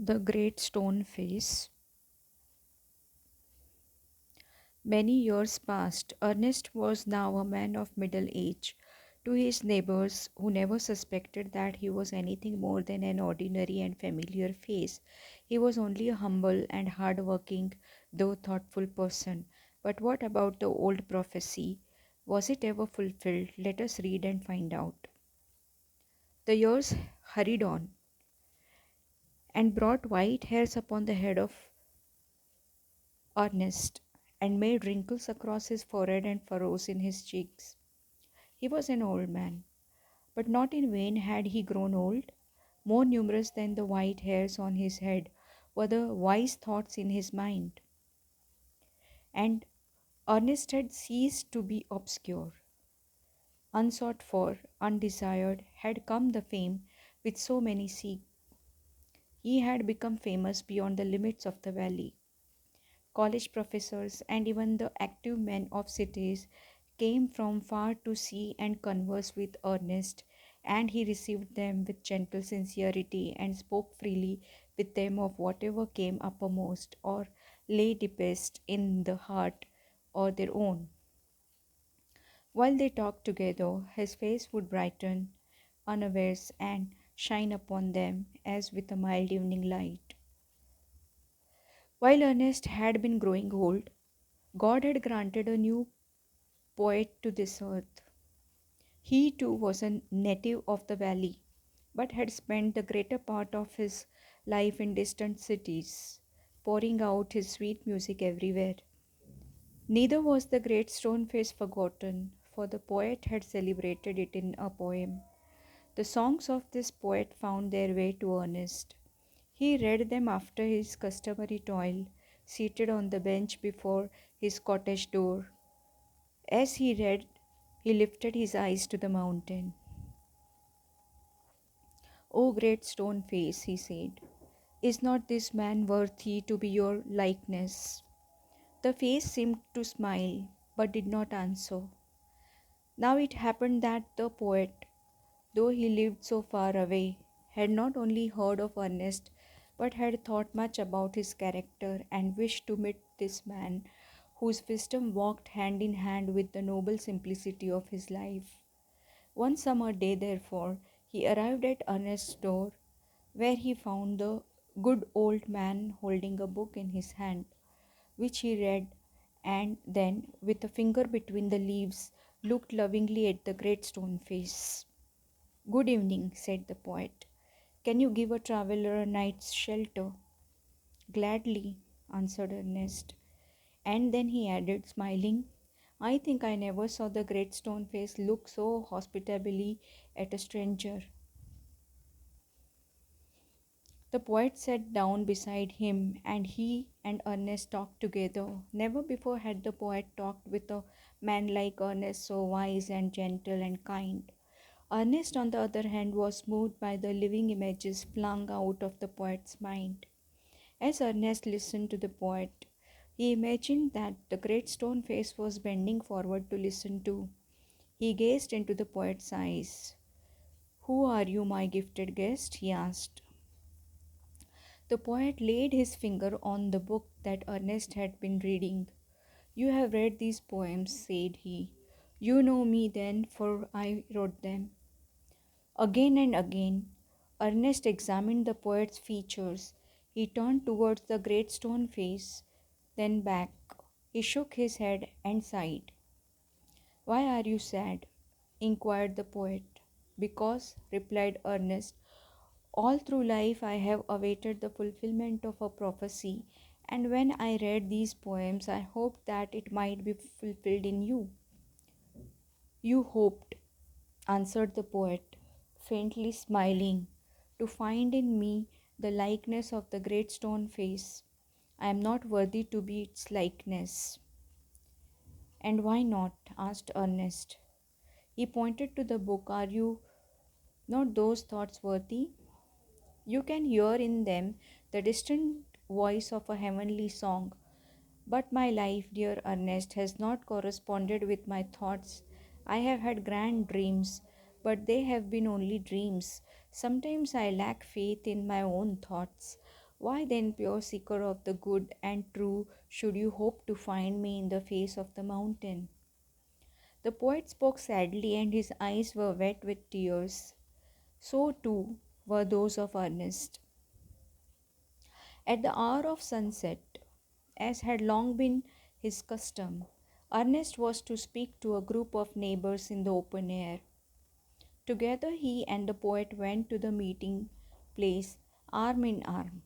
The Great Stone Face. Many years passed. Ernest was now a man of middle age. To his neighbors, who never suspected that he was anything more than an ordinary and familiar face, he was only a humble and hard-working, though thoughtful person. But what about the old prophecy? Was it ever fulfilled? Let us read and find out. The years hurried on and brought white hairs upon the head of Ernest, and made wrinkles across his forehead and furrows in his cheeks. He was an old man, but not in vain had he grown old. More numerous than the white hairs on his head were the wise thoughts in his mind, and Ernest had ceased to be obscure. Unsought for, undesired, had come the fame which so many seek. He had become famous beyond the limits of the valley. College professors, and even the active men of cities came from far to see and converse with Ernest, and he received them with gentle sincerity and spoke freely with them of whatever came uppermost or lay deepest in the heart or their own. While they talked together, his face would brighten unawares and shine upon them as with a mild evening light. While Ernest had been growing old, God had granted a new poet to this earth. He too was a native of the valley, but had spent the greater part of his life in distant cities, pouring out his sweet music everywhere. Neither was the great stone face forgotten, for the poet had celebrated it in a poem. The songs of this poet found their way to Ernest. He read them after his customary toil, seated on the bench before his cottage door. As he read, he lifted his eyes to the mountain. "O great stone face," he said, "is not this man worthy to be your likeness?" The face seemed to smile, but did not answer. Now it happened that the poet, though he lived so far away, had not only heard of Ernest, but had thought much about his character and wished to meet this man, whose wisdom walked hand in hand with the noble simplicity of his life. One summer day, therefore, he arrived at Ernest's door, where he found the good old man holding a book in his hand, which he read, and then, with a finger between the leaves, looked lovingly at the great stone face. "Good evening," said the poet. "Can you give a traveler a night's shelter?" "Gladly," answered Ernest. And then he added, smiling, "I think I never saw the great stone face look so hospitably at a stranger." The poet sat down beside him, and he and Ernest talked together. Never before had the poet talked with a man like Ernest, so wise and gentle and kind. Ernest, on the other hand, was moved by the living images flung out of the poet's mind. As Ernest listened to the poet, he imagined that the great stone face was bending forward to listen too. He gazed into the poet's eyes. "Who are you, my gifted guest?" he asked. The poet laid his finger on the book that Ernest had been reading. "You have read these poems," said he. "You know me then, for I wrote them." Again and again, Ernest examined the poet's features. He turned towards the great stone face, then back. He shook his head and sighed. "Why are you sad?" inquired the poet. "Because," replied Ernest, "all through life I have awaited the fulfillment of a prophecy, and when I read these poems, I hoped that it might be fulfilled in you." "You hoped," answered the poet, faintly smiling, "to find in me the likeness of the great stone face. I am not worthy to be its likeness." "And why not?" asked Ernest. He pointed to the book. "Are you not those thoughts worthy? You can hear in them the distant voice of a heavenly song. But my life, dear Ernest, has not corresponded with my thoughts. I have had grand dreams, but they have been only dreams. Sometimes I lack faith in my own thoughts. Why then, pure seeker of the good and true, should you hope to find me in the face of the mountain? The poet spoke sadly, and his eyes were wet with tears. So too were those of Ernest. At the hour of sunset, as had long been his custom, Ernest was to speak to a group of neighbors in the open air. Together he and the poet went to the meeting place arm in arm.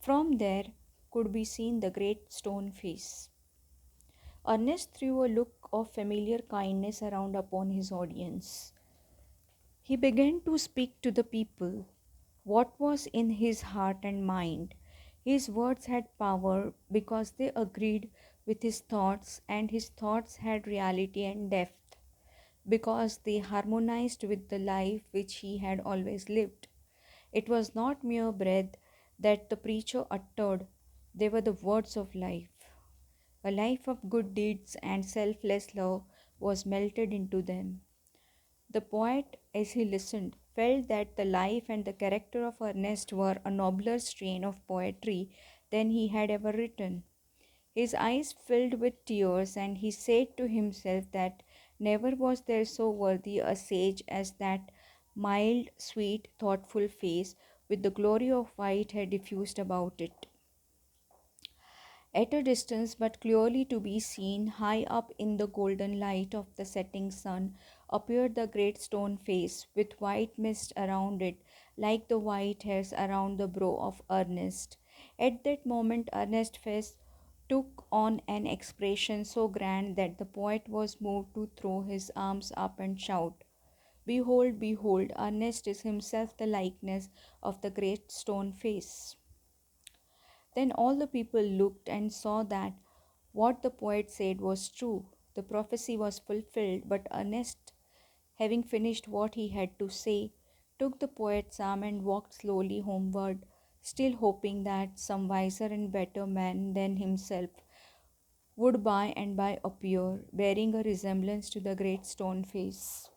From there could be seen the great stone face. Ernest threw a look of familiar kindness around upon his audience. He began to speak to the people what was in his heart and mind. His words had power because they agreed with his thoughts, and his thoughts had reality and depth because they harmonized with the life which he had always lived. It was not mere breath that the preacher uttered, they were the words of life. A life of good deeds and selfless love was melted into them. The poet, as he listened, felt that the life and the character of Ernest were a nobler strain of poetry than he had ever written. His eyes filled with tears, and he said to himself that never was there so worthy a sage as that mild, sweet, thoughtful face with the glory of white had diffused about it. At a distance, but clearly to be seen, high up in the golden light of the setting sun, appeared the great stone face, with white mist around it, like the white hairs around the brow of Ernest. At that moment, Ernest's face took on an expression so grand that the poet was moved to throw his arms up and shout, "Behold, behold, Ernest is himself the likeness of the great stone face." Then all the people looked and saw that what the poet said was true. The prophecy was fulfilled, but Ernest, having finished what he had to say, took the poet's arm and walked slowly homeward, still hoping that some wiser and better man than himself would by and by appear, bearing a resemblance to the great stone face.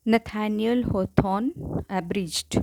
Nathaniel Hawthorne, abridged.